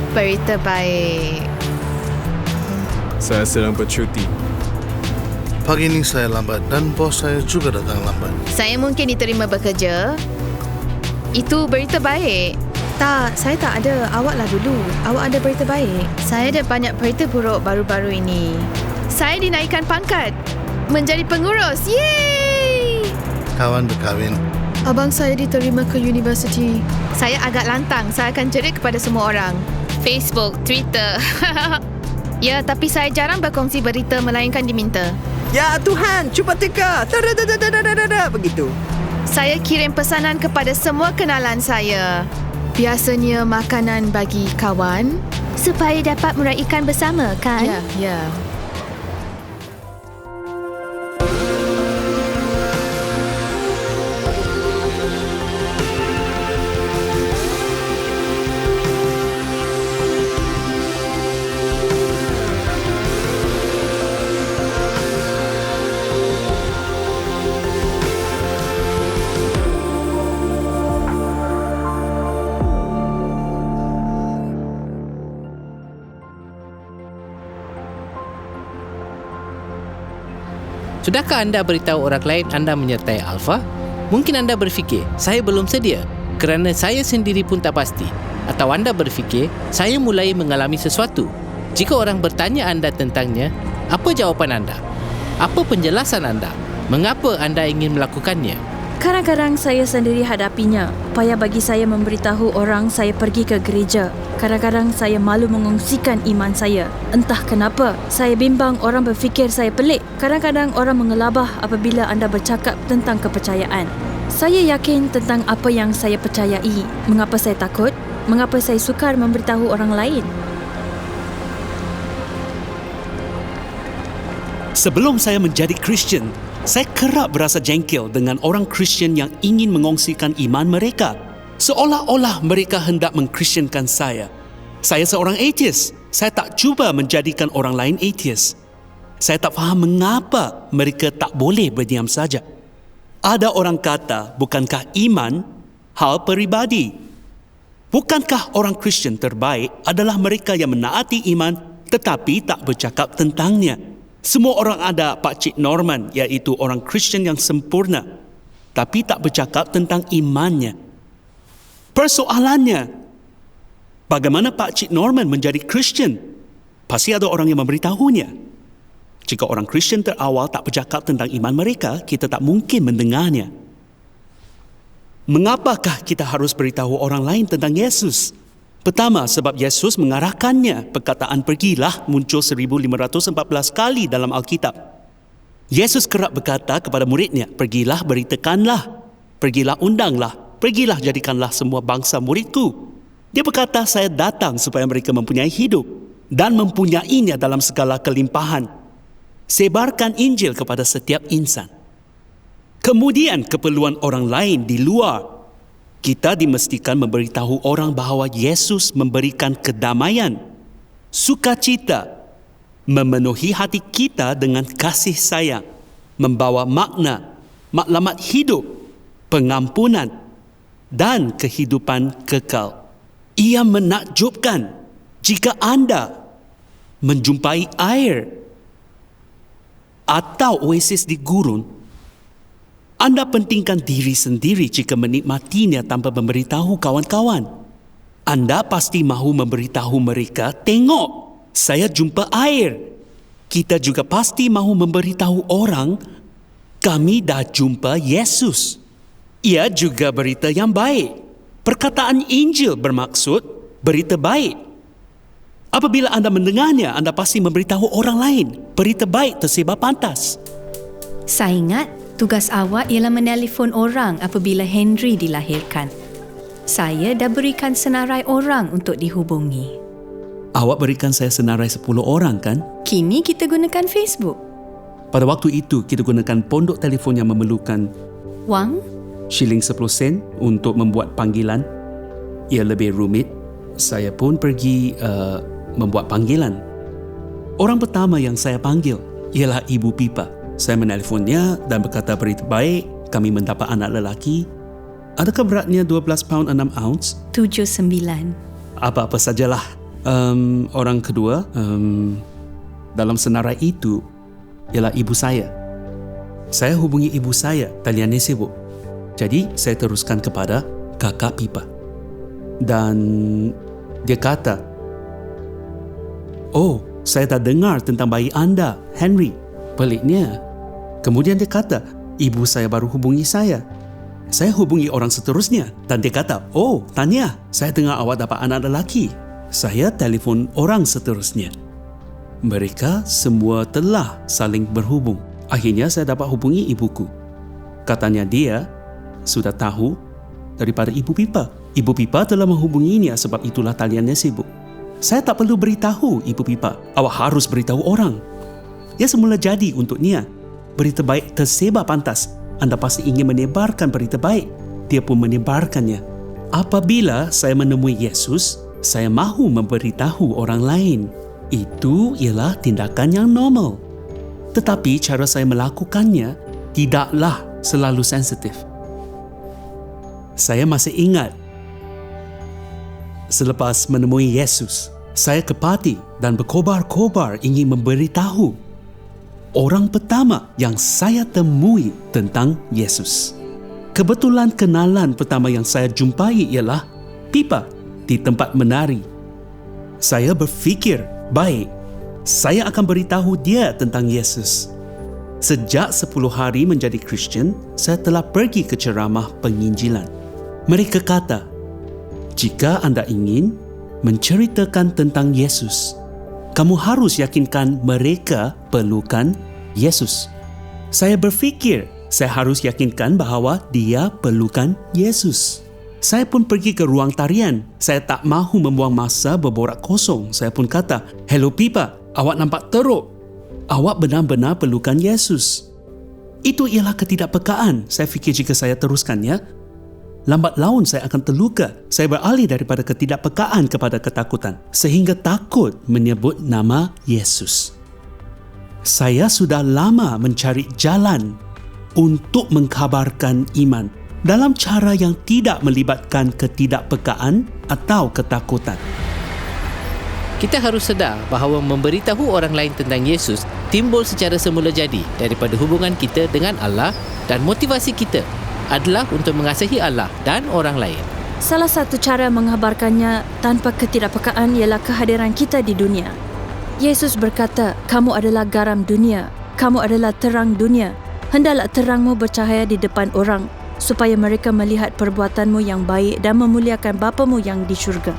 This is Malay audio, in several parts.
Berita baik. Saya sedang bercuti. Pagi ini saya lambat dan bos saya juga datang lambat. Saya mungkin diterima bekerja. Itu berita baik. Tak, saya tak ada. Awaklah dulu. Awak ada berita baik. Saya ada banyak berita buruk baru-baru ini. Saya dinaikkan pangkat menjadi pengurus. Yeay! Kawan berkahwin. Abang saya diterima ke universiti. Saya agak lantang. Saya akan jerit kepada semua orang. Facebook, Twitter. Ya, tapi saya jarang berkongsi berita melainkan diminta. Ya Tuhan, cuba teka. Begitu. Saya kirim pesanan kepada semua kenalan saya. Biasanya makanan bagi kawan. Supaya dapat meraihkan bersama, kan? Ya. Sudahkah anda beritahu orang lain anda menyertai Alpha? Mungkin anda berfikir, saya belum sedia kerana saya sendiri pun tak pasti. Atau anda berfikir, saya mulai mengalami sesuatu. Jika orang bertanya anda tentangnya, apa jawapan anda? Apa penjelasan anda? Mengapa anda ingin melakukannya? Kadang-kadang saya sendiri hadapinya. Payah bagi saya memberitahu orang saya pergi ke gereja. Kadang-kadang saya malu mengongsikan iman saya. Entah kenapa, saya bimbang orang berfikir saya pelik. Kadang-kadang orang mengelabah apabila anda bercakap tentang kepercayaan. Saya yakin tentang apa yang saya percayai. Mengapa saya takut? Mengapa saya sukar memberitahu orang lain? Sebelum saya menjadi Kristian, saya kerap berasa jengkel dengan orang Kristian yang ingin mengongsikan iman mereka. Seolah-olah mereka hendak mengkristiankan saya. Saya seorang atheist. Saya tak cuba menjadikan orang lain atheist. Saya tak faham mengapa mereka tak boleh berdiam saja. Ada orang kata, bukankah iman hal peribadi? Bukankah orang Kristian terbaik adalah mereka yang menaati iman tetapi tak bercakap tentangnya? Semua orang ada Pak Cik Norman, iaitu orang Kristian yang sempurna, tapi tak bercakap tentang imannya. Persoalannya, bagaimana Pak Cik Norman menjadi Kristian? Pasti ada orang yang memberitahunya. Jika orang Kristian terawal tak bercakap tentang iman mereka, kita tak mungkin mendengarnya. Mengapakah kita harus beritahu orang lain tentang Yesus? Pertama, sebab Yesus mengarahkannya. Perkataan pergilah muncul 1514 kali dalam Alkitab. Yesus kerap berkata kepada muridnya, pergilah beritakanlah, pergilah undanglah, pergilah jadikanlah semua bangsa muridku. Dia berkata, saya datang supaya mereka mempunyai hidup dan mempunyainya dalam segala kelimpahan. Sebarkan Injil kepada setiap insan. Kemudian keperluan orang lain di luar. Kita dimestikan memberitahu orang bahawa Yesus memberikan kedamaian, sukacita, memenuhi hati kita dengan kasih sayang, membawa makna, maklumat hidup, pengampunan dan kehidupan kekal. Ia menakjubkan jika anda menjumpai air atau oasis di gurun, anda pentingkan diri sendiri jika menikmatinya tanpa memberitahu kawan-kawan. Anda pasti mahu memberitahu mereka, tengok, saya jumpa air. Kita juga pasti mahu memberitahu orang, kami dah jumpa Yesus. Ia juga berita yang baik. Perkataan Injil bermaksud berita baik. Apabila anda mendengarnya, anda pasti memberitahu orang lain. Berita baik tersebar pantas. Saya ingat tugas awak ialah menelefon orang apabila Henry dilahirkan. Saya dah berikan senarai orang untuk dihubungi. Awak berikan saya senarai 10 orang kan? Kini kita gunakan Facebook. Pada waktu itu, kita gunakan pondok telefon yang memerlukan Wang? shilling 10 sen untuk membuat panggilan. Ia lebih rumit. Saya pun pergi membuat panggilan. Orang pertama yang saya panggil ialah Ibu Pipa. Saya menelefonnya dan berkata berita baik, kami mendapat anak lelaki. Adakah beratnya 12 pound 6 ounce? 79. Apa-apa sajalah. Orang kedua, dalam senarai itu ialah ibu saya. Saya hubungi ibu saya, taliannya sibuk. Jadi saya teruskan kepada kakak Pipa. Dan dia kata, "Oh, saya tak dengar tentang bayi anda, Henry." Peliknya. Kemudian dia kata, "Ibu saya baru hubungi saya." Saya hubungi orang seterusnya dan dia kata, "Oh, Tanya, saya dengar awak dapat anak lelaki." Saya telefon orang seterusnya. Mereka semua telah saling berhubung. Akhirnya saya dapat hubungi ibuku. Katanya dia sudah tahu daripada Ibu Pipa. Ibu Pipa telah menghubunginya sebab itulah taliannya sibuk. Saya tak perlu beritahu Ibu Pipa. Awak harus beritahu orang. Ya semula jadi untuk Nia. Berita baik tersebar pantas. Anda pasti ingin menebarkan berita baik. Dia pun menebarkannya. Apabila saya menemui Yesus, saya mahu memberitahu orang lain. Itu ialah tindakan yang normal. Tetapi cara saya melakukannya tidaklah selalu sensitif. Saya masih ingat, selepas menemui Yesus, saya ke parti dan berkobar-kobar ingin memberitahu orang pertama yang saya temui tentang Yesus. Kebetulan kenalan pertama yang saya jumpai ialah Pipa di tempat menari. Saya berfikir, baik, saya akan beritahu dia tentang Yesus. Sejak 10 hari menjadi Kristian, saya telah pergi ke ceramah penginjilan. Mereka kata, jika anda ingin menceritakan tentang Yesus, kamu harus yakinkan mereka perlukan Yesus. Saya berfikir, saya harus yakinkan bahawa dia perlukan Yesus. Saya pun pergi ke ruang tarian. Saya tak mahu membuang masa berborak kosong. Saya pun kata, "Hello Pipa, awak nampak teruk. Awak benar-benar perlukan Yesus." Itu ialah ketidakpekaan. Saya fikir jika saya teruskannya, lambat laun saya akan terluka. Saya beralih daripada ketidakpekaan kepada ketakutan, sehingga takut menyebut nama Yesus. Saya sudah lama mencari jalan untuk mengkhabarkan iman dalam cara yang tidak melibatkan ketidakpekaan atau ketakutan. Kita harus sedar bahawa memberitahu orang lain tentang Yesus timbul secara semula jadi daripada hubungan kita dengan Allah, dan motivasi kita adalah untuk mengasihi Allah dan orang lain. Salah satu cara menghabarkannya tanpa ketidakpekaan ialah kehadiran kita di dunia. Yesus berkata, "Kamu adalah garam dunia, kamu adalah terang dunia. Hendaklah terangmu bercahaya di depan orang, supaya mereka melihat perbuatanmu yang baik dan memuliakan Bapamu yang di syurga."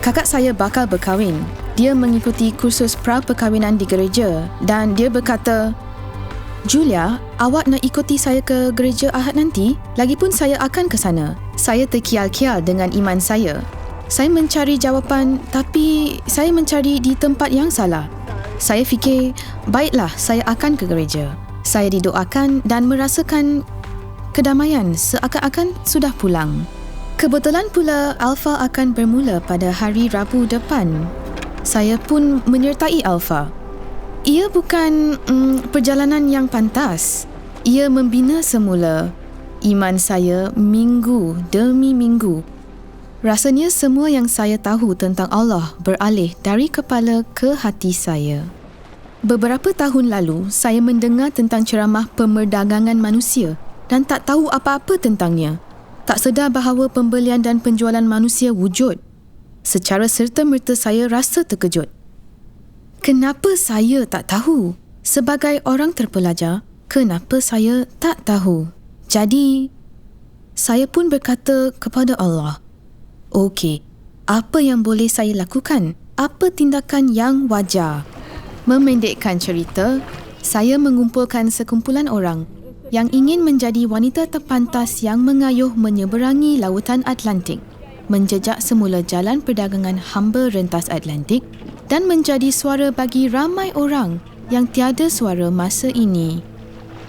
Kakak saya bakal berkahwin. Dia mengikuti kursus pra-perkahwinan di gereja dan dia berkata, "Julia, awak nak ikuti saya ke gereja Ahad nanti? Lagipun saya akan ke sana. Saya terkial-kial dengan iman saya. Saya mencari jawapan, tapi saya mencari di tempat yang salah. Saya fikir, baiklah, saya akan ke gereja. Saya didoakan dan merasakan kedamaian seakan-akan sudah pulang. Kebetulan pula Alpha akan bermula pada hari Rabu depan. Saya pun menyertai Alpha. Ia bukan perjalanan yang pantas. Ia membina semula iman saya minggu demi minggu. Rasanya semua yang saya tahu tentang Allah beralih dari kepala ke hati saya. Beberapa tahun lalu, saya mendengar tentang ceramah pemerdagangan manusia dan tak tahu apa-apa tentangnya. Tak sedar bahawa pembelian dan penjualan manusia wujud. Secara serta-merta saya rasa terkejut. Kenapa saya tak tahu? Sebagai orang terpelajar, kenapa saya tak tahu? Jadi, saya pun berkata kepada Allah, "Okey, apa yang boleh saya lakukan? Apa tindakan yang wajar?" Memendekkan cerita, saya mengumpulkan sekumpulan orang yang ingin menjadi wanita terpantas yang mengayuh menyeberangi lautan Atlantik, menjejak semula jalan perdagangan hamba rentas Atlantik dan menjadi suara bagi ramai orang yang tiada suara masa ini.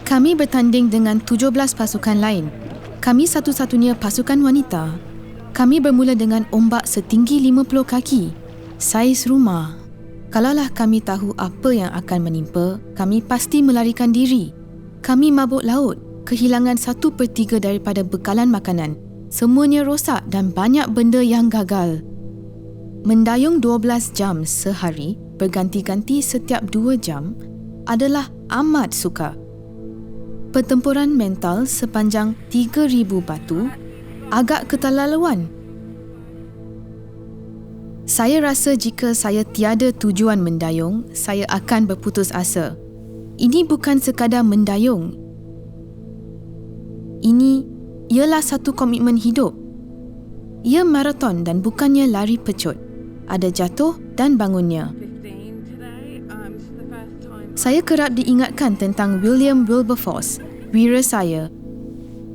Kami bertanding dengan 17 pasukan lain. Kami satu-satunya pasukan wanita. Kami bermula dengan ombak setinggi 50 kaki, saiz rumah. Kalaulah kami tahu apa yang akan menimpa, kami pasti melarikan diri. Kami mabuk laut, kehilangan 1/3 daripada bekalan makanan. Semuanya rosak dan banyak benda yang gagal. Mendayung 12 jam sehari berganti-ganti setiap 2 jam adalah amat sukar. Pertempuran mental sepanjang 3,000 batu agak keterlaluan. Saya rasa jika saya tiada tujuan mendayung, saya akan berputus asa. Ini bukan sekadar mendayung. Ini ialah satu komitmen hidup. Ia maraton dan bukannya lari pecut. Ada jatuh dan bangunnya. Saya kerap diingatkan tentang William Wilberforce, wira saya,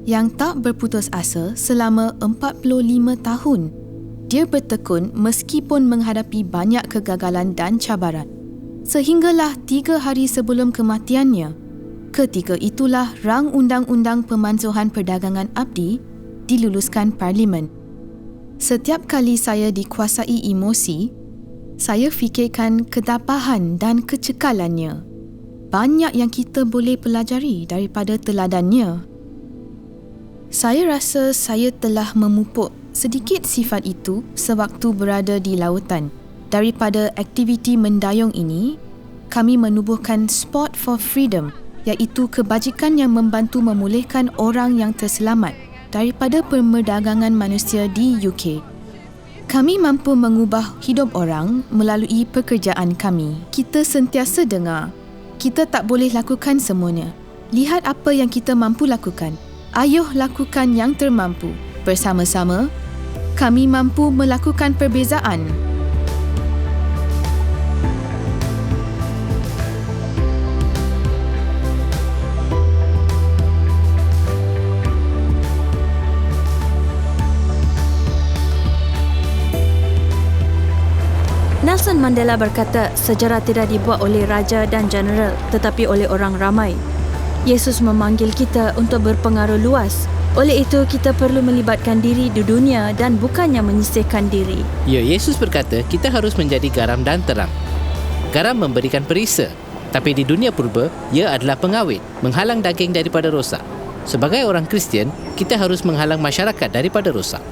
yang tak berputus asa selama 45 tahun. Dia bertekun meskipun menghadapi banyak kegagalan dan cabaran. Sehinggalah 3 hari sebelum kematiannya, ketika itulah rang Undang-Undang Pemansuhan Perdagangan Abdi diluluskan Parlimen. Setiap kali saya dikuasai emosi, saya fikirkan kedapahan dan kecekalannya. Banyak yang kita boleh pelajari daripada teladannya. Saya rasa saya telah memupuk sedikit sifat itu sewaktu berada di lautan. Daripada aktiviti mendayung ini, kami menubuhkan Sport for Freedom, iaitu kebajikan yang membantu memulihkan orang yang terselamat daripada perdagangan manusia di UK. Kami mampu mengubah hidup orang melalui pekerjaan kami. Kita sentiasa dengar, kita tak boleh lakukan semuanya. Lihat apa yang kita mampu lakukan. Ayuh lakukan yang termampu. Bersama-sama, kami mampu melakukan perbezaan. Nelson Mandela berkata, sejarah tidak dibuat oleh raja dan jeneral tetapi oleh orang ramai. Yesus memanggil kita untuk berpengaruh luas. Oleh itu, kita perlu melibatkan diri di dunia dan bukannya menyisihkan diri. Ya, Yesus berkata, kita harus menjadi garam dan terang. Garam memberikan perisa, tapi di dunia purba, ia adalah pengawet, menghalang daging daripada rosak. Sebagai orang Kristian, kita harus menghalang masyarakat daripada rosak.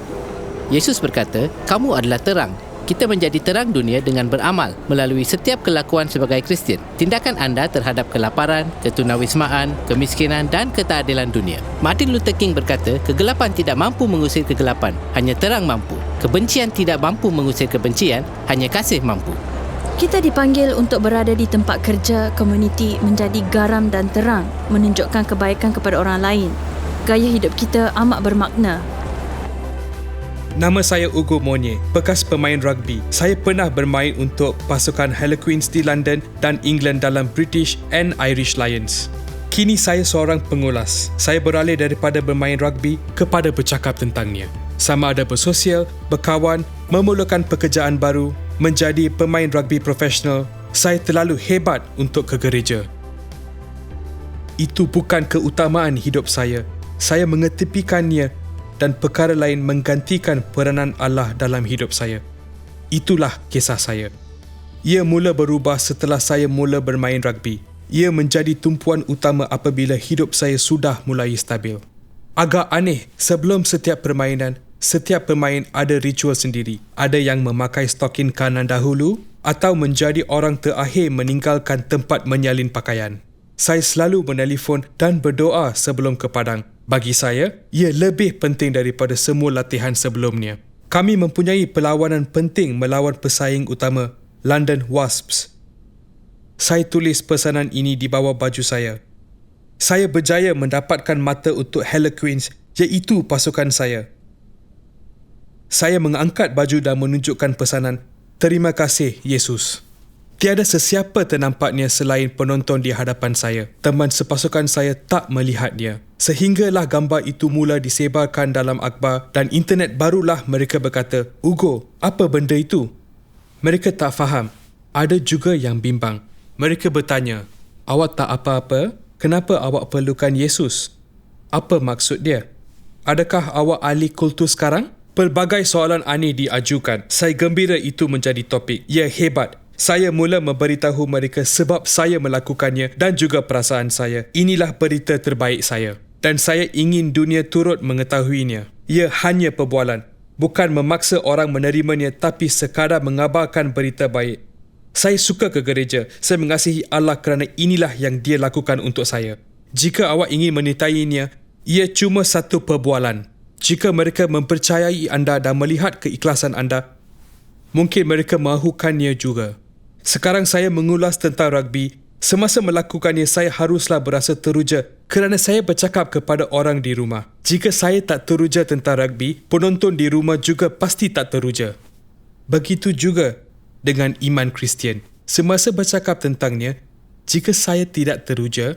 Yesus berkata, kamu adalah terang. Kita menjadi terang dunia dengan beramal melalui setiap kelakuan sebagai Kristian. Tindakan anda terhadap kelaparan, ketunawismaan, kemiskinan dan keteadilan dunia. Martin Luther King berkata, kegelapan tidak mampu mengusir kegelapan, hanya terang mampu. Kebencian tidak mampu mengusir kebencian, hanya kasih mampu. Kita dipanggil untuk berada di tempat kerja, komuniti, menjadi garam dan terang, menunjukkan kebaikan kepada orang lain. Gaya hidup kita amat bermakna. Nama saya Ugo Monye, bekas pemain rugby. Saya pernah bermain untuk pasukan Harlequins di London dan England dalam British and Irish Lions. Kini saya seorang pengulas. Saya beralih daripada bermain rugby kepada bercakap tentangnya. Sama ada bersosial, berkawan, memulakan pekerjaan baru, menjadi pemain rugby profesional, saya terlalu hebat untuk ke gereja. Itu bukan keutamaan hidup saya. Saya mengetepikannya dan perkara lain menggantikan peranan Allah dalam hidup saya. Itulah kisah saya. Ia mula berubah setelah saya mula bermain rugby. Ia menjadi tumpuan utama apabila hidup saya sudah mulai stabil. Agak aneh, sebelum setiap permainan, setiap pemain ada ritual sendiri. Ada yang memakai stokin kanan dahulu atau menjadi orang terakhir meninggalkan tempat menyalin pakaian. Saya selalu menelefon dan berdoa sebelum ke padang. Bagi saya, ia lebih penting daripada semua latihan sebelumnya. Kami mempunyai perlawanan penting melawan pesaing utama, London Wasps. Saya tulis pesanan ini di bawah baju saya. Saya berjaya mendapatkan mata untuk Harlequins, iaitu pasukan saya. Saya mengangkat baju dan menunjukkan pesanan, "Terima kasih, Yesus." Tiada sesiapa ternampaknya selain penonton di hadapan saya. Teman sepasukan saya tak melihatnya. Sehinggalah gambar itu mula disebarkan dalam akhbar dan internet, barulah mereka berkata, "Ugo, apa benda itu?" Mereka tak faham. Ada juga yang bimbang. Mereka bertanya, "Awak tak apa-apa? Kenapa awak perlukan Yesus? Apa maksud dia? Adakah awak ahli kultus sekarang?" Pelbagai soalan aneh diajukan. Saya gembira itu menjadi topik. Ya, hebat. Saya mula memberitahu mereka sebab saya melakukannya dan juga perasaan saya. Inilah berita terbaik saya. Dan saya ingin dunia turut mengetahuinya. Ia hanya perbualan. bukan memaksa orang menerimanya tapi sekadar mengabarkan berita baik. Saya suka ke gereja. Saya mengasihi Allah kerana inilah yang Dia lakukan untuk saya. Jika awak ingin menyertainya, ia cuma satu perbualan. Jika mereka mempercayai anda dan melihat keikhlasan anda, mungkin mereka mahukannya juga. Sekarang saya mengulas tentang rugby. Semasa melakukannya, saya haruslah berasa teruja kerana saya bercakap kepada orang di rumah. Jika saya tak teruja tentang rugby, penonton di rumah juga pasti tak teruja. Begitu juga dengan iman Kristian. Semasa bercakap tentangnya, jika saya tidak teruja,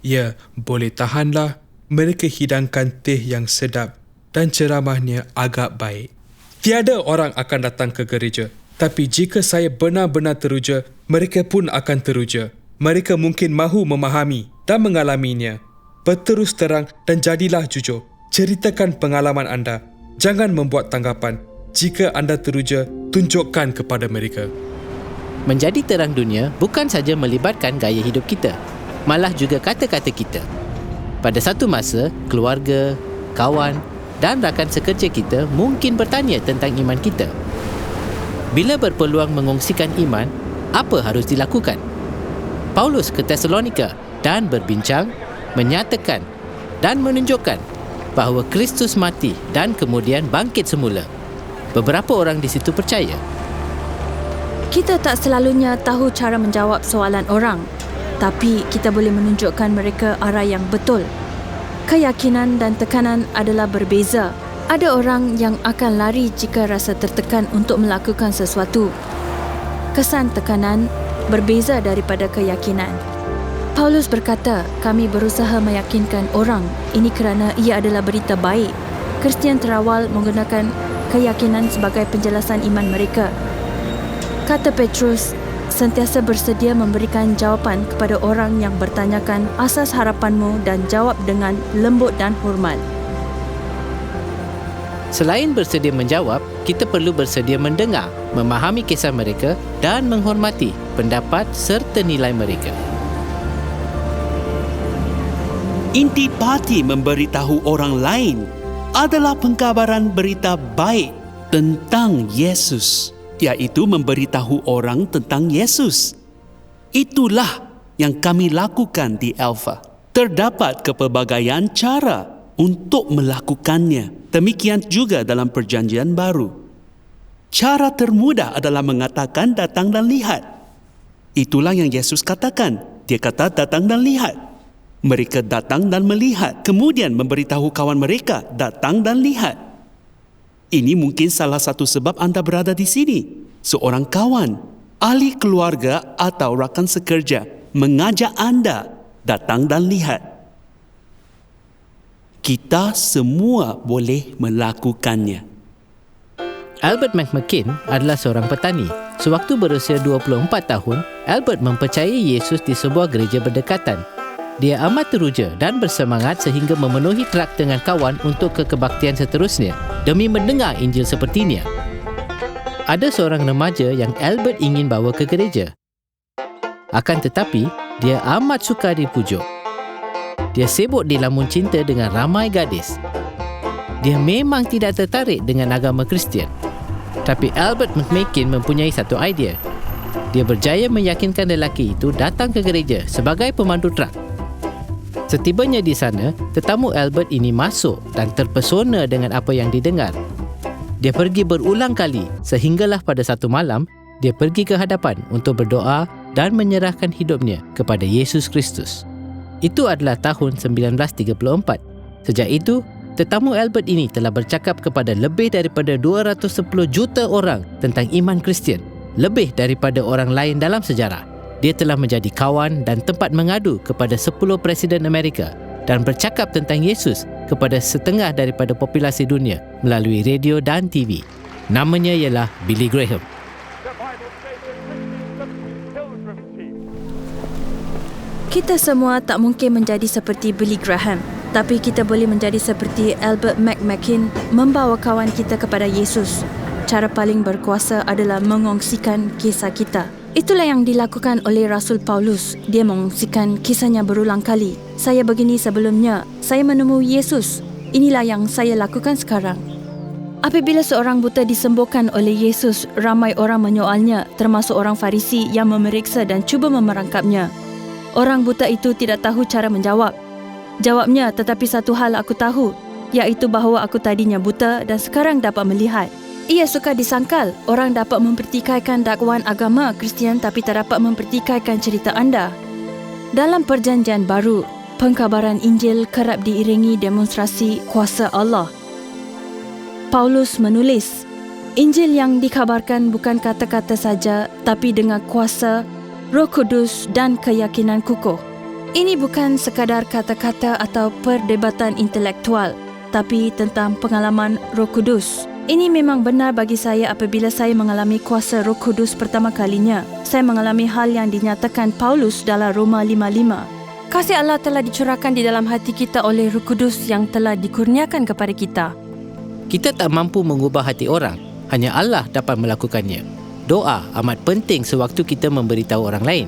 ya, boleh tahanlah. Mereka hidangkan teh yang sedap dan ceramahnya agak baik. Tiada orang akan datang ke gereja. Tapi jika saya benar-benar teruja, mereka pun akan teruja. Mereka mungkin mahu memahami dan mengalaminya. Berterus terang dan jadilah jujur. Ceritakan pengalaman anda. Jangan membuat tanggapan. Jika anda teruja, tunjukkan kepada mereka. Menjadi terang dunia bukan saja melibatkan gaya hidup kita, malah juga kata-kata kita. Pada satu masa, keluarga, kawan dan rakan sekerja kita mungkin bertanya tentang iman kita. Bila berpeluang mengongsikan iman, apa harus dilakukan? Paulus ke Tesalonika dan berbincang, menyatakan dan menunjukkan bahawa Kristus mati dan kemudian bangkit semula. Beberapa orang di situ percaya. Kita tak selalunya tahu cara menjawab soalan orang, tapi kita boleh menunjukkan mereka arah yang betul. Keyakinan dan tekanan adalah berbeza. Ada orang yang akan lari jika rasa tertekan untuk melakukan sesuatu. Kesan tekanan berbeza daripada keyakinan. Paulus berkata, kami berusaha meyakinkan orang. Ini kerana ia adalah berita baik. Kristian terawal menggunakan keyakinan sebagai penjelasan iman mereka. Kata Petrus, sentiasa bersedia memberikan jawapan kepada orang yang bertanyakan asas harapanmu dan jawab dengan lembut dan hormat. Selain bersedia menjawab, kita perlu bersedia mendengar, memahami kisah mereka dan menghormati pendapat serta nilai mereka. Intipati memberitahu orang lain adalah pengkabaran berita baik tentang Yesus, iaitu memberitahu orang tentang Yesus. Itulah yang kami lakukan di Alpha. Terdapat kepelbagaian cara untuk melakukannya. Demikian juga dalam Perjanjian Baru. Cara termudah adalah mengatakan datang dan lihat. Itulah yang Yesus katakan. Dia kata datang dan lihat. Mereka datang dan melihat. Kemudian memberitahu kawan mereka datang dan lihat. Ini mungkin salah satu sebab anda berada di sini. Seorang kawan, ahli keluarga atau rakan sekerja mengajak anda datang dan lihat. Kita semua boleh melakukannya. Albert McMakin adalah seorang petani. Sewaktu berusia 24 tahun, Albert mempercayai Yesus di sebuah gereja berdekatan. Dia amat teruja dan bersemangat sehingga memenuhi trak dengan kawan untuk ke kebaktian seterusnya demi mendengar Injil sepertinya. Ada seorang remaja yang Albert ingin bawa ke gereja. Akan tetapi, dia amat sukar dipujuk. Dia sibuk dilamun cinta dengan ramai gadis. Dia memang tidak tertarik dengan agama Kristian. Tapi Albert McMakin mempunyai satu idea. Dia berjaya meyakinkan lelaki itu datang ke gereja sebagai pemandu trak. Setibanya di sana, tetamu Albert ini masuk dan terpesona dengan apa yang didengar. Dia pergi berulang kali sehinggalah pada satu malam, dia pergi ke hadapan untuk berdoa dan menyerahkan hidupnya kepada Yesus Kristus. Itu adalah tahun 1934. Sejak itu, tetamu Albert ini telah bercakap kepada lebih daripada 210 juta orang tentang iman Kristian, lebih daripada orang lain dalam sejarah. Dia telah menjadi kawan dan tempat mengadu kepada 10 Presiden Amerika dan bercakap tentang Yesus kepada setengah daripada populasi dunia melalui radio dan TV. Namanya ialah Billy Graham. Kita semua tak mungkin menjadi seperti Billy Graham, tapi kita boleh menjadi seperti Albert McMakin, membawa kawan kita kepada Yesus. Cara paling berkuasa adalah mengongsikan kisah kita. Itulah yang dilakukan oleh Rasul Paulus. Dia mengongsikan kisahnya berulang kali. Saya begini sebelumnya, saya menemui Yesus. Inilah yang saya lakukan sekarang. Apabila seorang buta disembuhkan oleh Yesus, ramai orang menyoalnya, termasuk orang Farisi yang memeriksa dan cuba memerangkapnya. Orang buta itu tidak tahu cara menjawab. Jawabnya, tetapi satu hal aku tahu, iaitu bahawa aku tadinya buta dan sekarang dapat melihat. Ia suka disangkal, orang dapat mempertikaikan dakwaan agama Kristian tapi tak dapat mempertikaikan cerita anda. Dalam Perjanjian Baru, pengkabaran Injil kerap diiringi demonstrasi kuasa Allah. Paulus menulis, Injil yang dikabarkan bukan kata-kata saja, tapi dengan kuasa, Roh Kudus dan keyakinan kukuh. Ini bukan sekadar kata-kata atau perdebatan intelektual, tapi tentang pengalaman Roh Kudus. Ini memang benar bagi saya apabila saya mengalami kuasa Roh Kudus pertama kalinya. Saya mengalami hal yang dinyatakan Paulus dalam Roma 5:5. Kasih Allah telah dicurahkan di dalam hati kita oleh Roh Kudus yang telah dikurniakan kepada kita. Kita tak mampu mengubah hati orang, hanya Allah dapat melakukannya. Doa amat penting sewaktu kita memberitahu orang lain.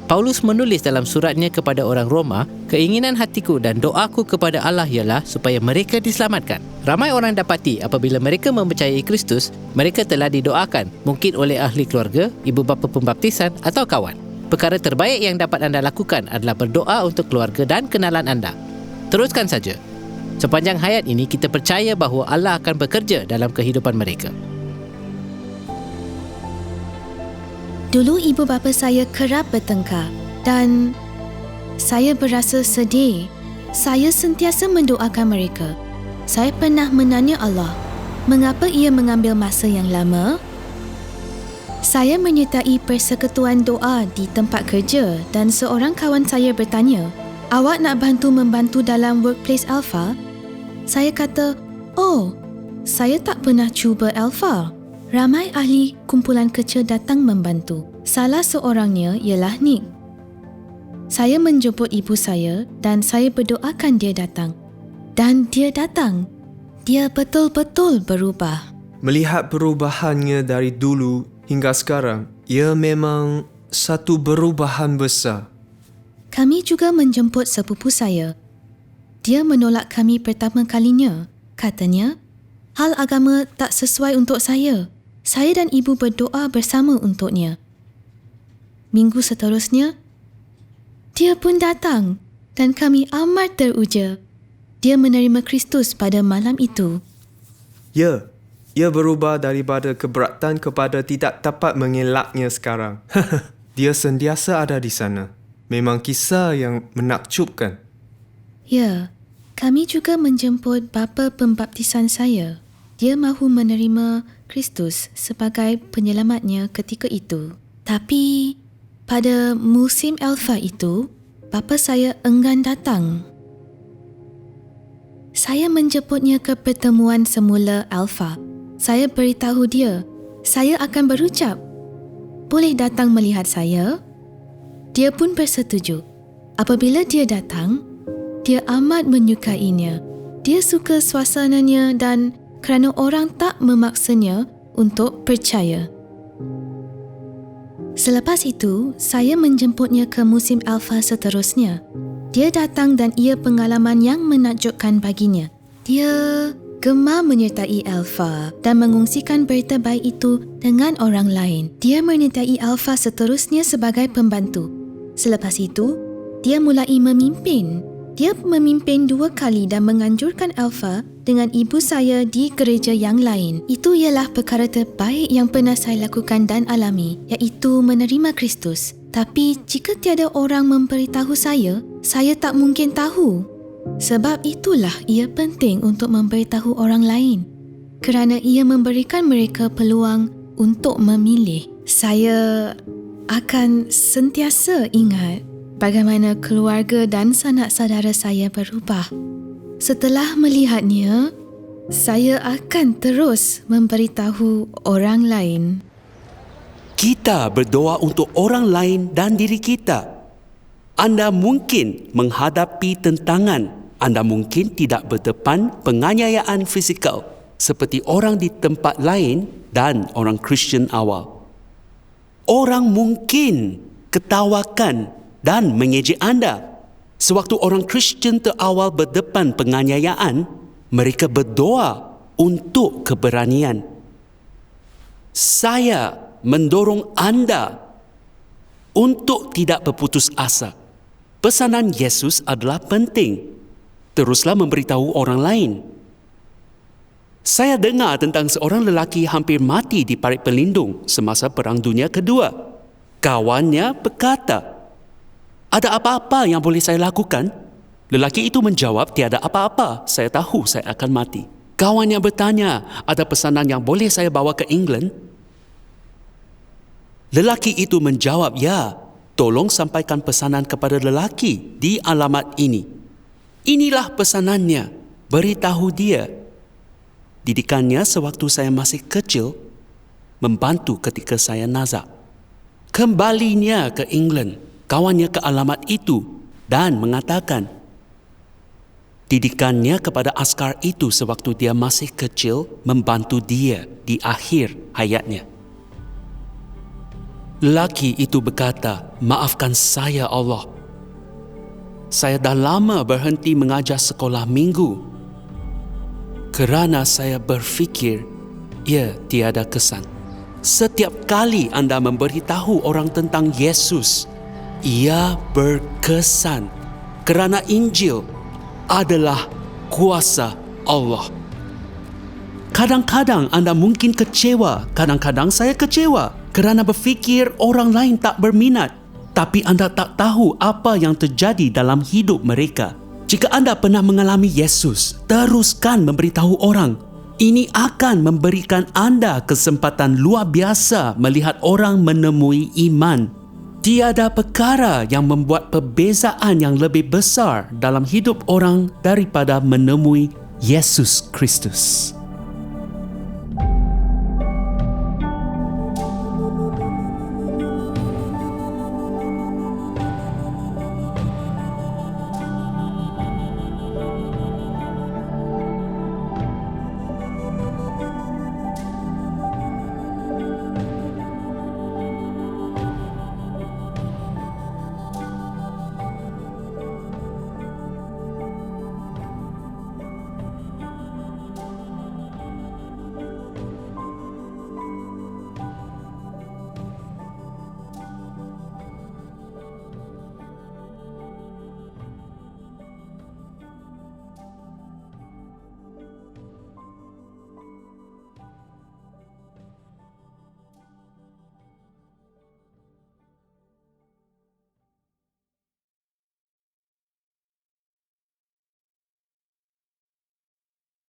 Paulus menulis dalam suratnya kepada orang Roma, keinginan hatiku dan doaku kepada Allah ialah supaya mereka diselamatkan. Ramai orang dapati apabila mereka mempercayai Kristus, mereka telah didoakan, mungkin oleh ahli keluarga, ibu bapa pembaptisan atau kawan. Perkara terbaik yang dapat anda lakukan adalah berdoa untuk keluarga dan kenalan anda. Teruskan saja. Sepanjang hayat ini, kita percaya bahawa Allah akan bekerja dalam kehidupan mereka. Dulu ibu bapa saya kerap bertengkar dan saya berasa sedih. Saya sentiasa mendoakan mereka. Saya pernah menanya Allah, mengapa ia mengambil masa yang lama? Saya menyertai persekutuan doa di tempat kerja dan seorang kawan saya bertanya, awak nak membantu dalam workplace Alpha? Saya kata, oh, saya tak pernah cuba Alpha. Ramai ahli kumpulan kecil datang membantu. Salah seorangnya ialah Nick. Saya menjemput ibu saya dan saya berdoakan dia datang. Dan dia datang. Dia betul-betul berubah. Melihat perubahannya dari dulu hingga sekarang, ia memang satu perubahan besar. Kami juga menjemput sepupu saya. Dia menolak kami pertama kalinya. Katanya, hal agama tak sesuai untuk saya. Saya dan ibu berdoa bersama untuknya. Minggu seterusnya, dia pun datang dan kami amat teruja. Dia menerima Kristus pada malam itu. Ya, ia berubah daripada keberatan kepada tidak dapat mengelaknya sekarang. Dia sentiasa ada di sana. Memang kisah yang menakjubkan. Ya, kami juga menjemput bapa pembaptisan saya. Dia mahu menerima Kristus sebagai penyelamatnya ketika itu. Tapi pada musim Alpha itu, bapa saya enggan datang. Saya menjemputnya ke pertemuan semula Alpha. Saya beritahu dia, saya akan berucap, boleh datang melihat saya? Dia pun bersetuju. Apabila dia datang, dia amat menyukainya. Dia suka suasananya dan kerana orang tak memaksanya untuk percaya. Selepas itu, saya menjemputnya ke musim Alpha seterusnya. Dia datang dan ia pengalaman yang menakjubkan baginya. Dia gemar menyertai Alpha dan mengungsikan berita baik itu dengan orang lain. Dia menyertai Alpha seterusnya sebagai pembantu. Selepas itu, dia mulai memimpin. Dia memimpin 2 kali dan menganjurkan Alpha dengan ibu saya di gereja yang lain. Itu ialah perkara terbaik yang pernah saya lakukan dan alami, iaitu menerima Kristus. Tapi jika tiada orang memberitahu saya tak mungkin tahu. Sebab itulah ia penting untuk memberitahu orang lain, kerana ia memberikan mereka peluang untuk memilih. Saya akan sentiasa ingat bagaimana keluarga dan sanak saudara saya berubah. Setelah melihatnya, saya akan terus memberitahu orang lain. Kita berdoa untuk orang lain dan diri kita. Anda mungkin menghadapi tentangan. Anda mungkin tidak berdepan penganiayaan fizikal seperti orang di tempat lain dan orang Kristian awal. Orang mungkin ketawakan dan mengejek anda. Sewaktu orang Kristian terawal berdepan penganiayaan, mereka berdoa untuk keberanian. Saya mendorong anda untuk tidak berputus asa. Pesanan Yesus adalah penting. Teruslah memberitahu orang lain. Saya dengar tentang seorang lelaki hampir mati di parit pelindung semasa Perang Dunia Kedua. Kawannya berkata, "Ada apa-apa yang boleh saya lakukan?" Lelaki itu menjawab, "Tiada apa-apa, saya tahu saya akan mati." Kawannya bertanya, "Ada pesanan yang boleh saya bawa ke England?" Lelaki itu menjawab, "Ya, tolong sampaikan pesanan kepada lelaki di alamat ini. Inilah pesanannya, beritahu dia. Didikannya sewaktu saya masih kecil, membantu ketika saya nazak. Kembalinya ke England, kawannya ke alamat itu dan mengatakan, didikannya kepada askar itu sewaktu dia masih kecil membantu dia di akhir hayatnya." Lelaki itu berkata, "Maafkan saya Allah. Saya dah lama berhenti mengajar sekolah minggu kerana saya berfikir ia tiada kesan. Setiap kali anda memberitahu orang tentang Yesus, ia berkesan kerana Injil adalah kuasa Allah. Kadang-kadang anda mungkin kecewa, kadang-kadang saya kecewa kerana berfikir orang lain tak berminat, tapi anda tak tahu apa yang terjadi dalam hidup mereka. Jika anda pernah mengalami Yesus, teruskan memberitahu orang. Ini akan memberikan anda kesempatan luar biasa melihat orang menemui iman. Tiada perkara yang membuat perbezaan yang lebih besar dalam hidup orang daripada menemui Yesus Kristus.